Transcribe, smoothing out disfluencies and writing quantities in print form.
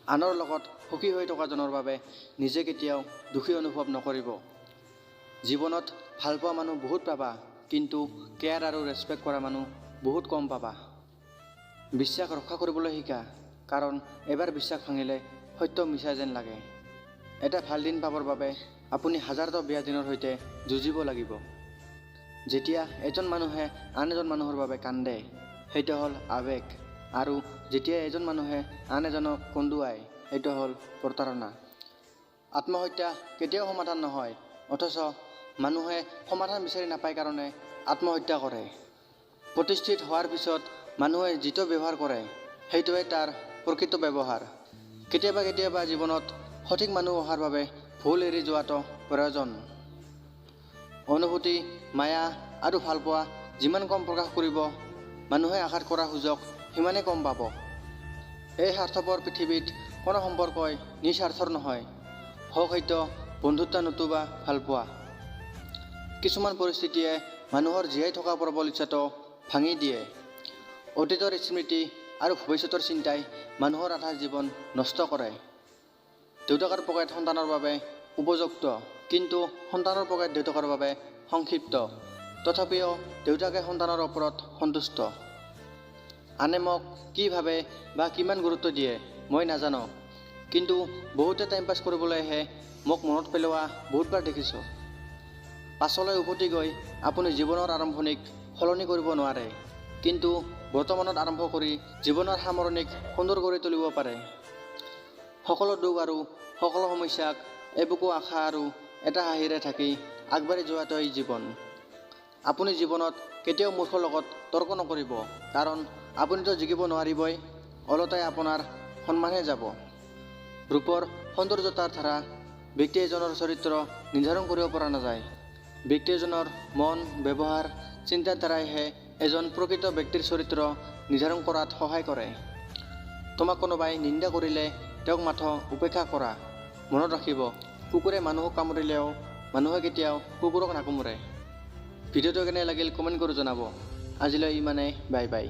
আনৰ লগত সুখী হৈ থকাজনৰ বাবে নিজে কেতিয়াও দুখী অনুভৱ নকৰিব। জীৱনত ভালপোৱা মানুহ বহুত পাবা, কিন্তু কেয়াৰ আৰু ৰেচপেক্ট কৰা মানুহ বহুত কম পাবা। বিশ্বাস ৰক্ষা কৰিবলৈ শিকা, কাৰণ এবাৰ বিশ্বাস ভাঙিলে সত্য মিছা যেন লাগে। এটা ভাল দিন পাবৰ বাবে আপুনি হাজাৰটা বেয়া দিনৰ সৈতে যুঁজিব লাগিব। যেতিয়া এজন মানুহে আন এজন মানুহৰ বাবে কান্দে, সেইটো হ'ল আৱেগ, আৰু যেতিয়া এজন মানুহে আন এজনক কন্দুৱায়, সেইটো হ'ল প্ৰতাৰণা। আত্মহত্যা কেতিয়াও সমাধান নহয়, অথচ মানুহে সমাধান বিচাৰি নাপায় কাৰণে আত্মহত্যা কৰে। প্ৰতিষ্ঠিত হোৱাৰ পিছত মানুহে যিটো ব্যৱহাৰ কৰে, সেইটোৱে তাৰ প্ৰকৃত ব্যৱহাৰ। কেতিয়াবা কেতিয়াবা জীৱনত সঠিক মানুহ অহাৰ বাবে ভুল এৰি যোৱাটো প্ৰয়োজন। অনুভূতি, মায়া আৰু ভালপোৱা যিমান কম প্ৰকাশ কৰিব, মানুহে আঘাত কৰাৰ সুযোগ সিমানেই কম পাব। এই স্বাৰ্থপৰ পৃথিৱীত কোনো সম্পৰ্কই নিস্বাৰ্থৰ নহয়, হওক সেইটো বন্ধুত্ব নতুবা ভালপোৱা। কিছুমান পৰিস্থিতিয়ে মানুহৰ জীয়াই থকা প্ৰবল ইচ্ছাটো ভাঙি দিয়ে। অতীতৰ স্মৃতি আৰু ভৱিষ্যতৰ চিন্তাই মানুহৰ আধা জীৱন নষ্ট কৰে। দেউতাকৰ পকেট সন্তানৰ বাবে উপযুক্ত, কিন্তু সন্তানৰ পকেট দেউতাকৰ বাবে সংক্ষিপ্ত। তথাপিও দেউতাকে সন্তানৰ ওপৰত সন্তুষ্ট। আনে মোক কি ভাবে বা কিমান গুৰুত্ব দিয়ে মই নাজানো, কিন্তু বহুতে টাইম পাছ কৰিবলৈ আহে মোক মনত পেলোৱা বহুতবাৰ দেখিছোঁ। পাছলৈ উভতি গৈ আপুনি জীৱনৰ আৰম্ভণিক সলনি কৰিব নোৱাৰে, কিন্তু বৰ্তমানত আৰম্ভ কৰি জীৱনৰ সামৰণিক সুন্দৰ কৰি তুলিব পাৰে। সকলো দুখ আৰু সকলো সমস্যাক এবুকু আশা আৰু এটা হাঁহিৰে থাকি আগবাঢ়ি যোৱাটোৱেই জীৱন। আপুনি জীৱনত কেতিয়াও মূৰ্খৰ লগত তৰ্ক নকৰিব, কাৰণ আপুনিতো জিকিব নোৱাৰিবই, ওলোটাই আপোনাৰ সন্মানহে যাব। ৰূপৰ সৌন্দৰ্যতাৰ ধাৰা ব্যক্তি এজনৰ চৰিত্ৰ নিৰ্ধাৰণ কৰিব পৰা নাযায়। ব্যক্তি এজনৰ মন, ব্যৱহাৰ, চিন্তাৰ দ্বাৰাইহে এজন প্ৰকৃত ব্যক্তিৰ চৰিত্ৰ নিৰ্ধাৰণ কৰাত সহায় কৰে। তোমাক কোনোবাই নিন্দা কৰিলে তেওঁক মাথো উপেক্ষা কৰা। মনত ৰাখিব, কুকুৰে মানুহক কামুৰিলেও মানুহে কেতিয়াও কুকুৰক নাকামুৰে। ভিডিঅ'টো কেনে লাগিল কমেণ্ট কৰি জনাব। আজিলৈ ইমানেই, বাই বাই।